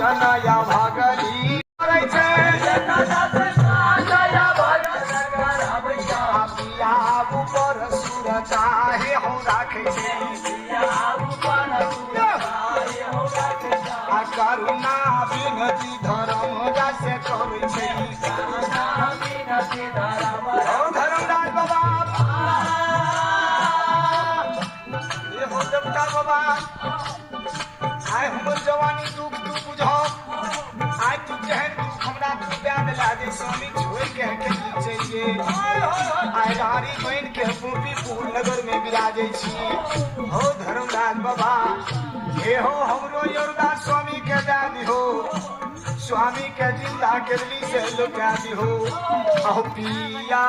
जनया भागली करे छे जनया पिया ऊपर सुर चाहे हो राखे छे करुणा विनती धर्म जैसे करे छे धर्मराज बाबा ये हो देवता बाबा आय हमर जवानी दुख तू बुझो आय तू जहन तू हमरा तू ब्याह लागे स्वामी छोड़ के चाहिए आय रारी बहन के गोपीपुर नगर में विराजे छी हो धर्मराज बाबा हे हो हमरो योरदास स्वामी के दादी हो स्वामी के जिंदा के दिली से लुटा दी हो पिया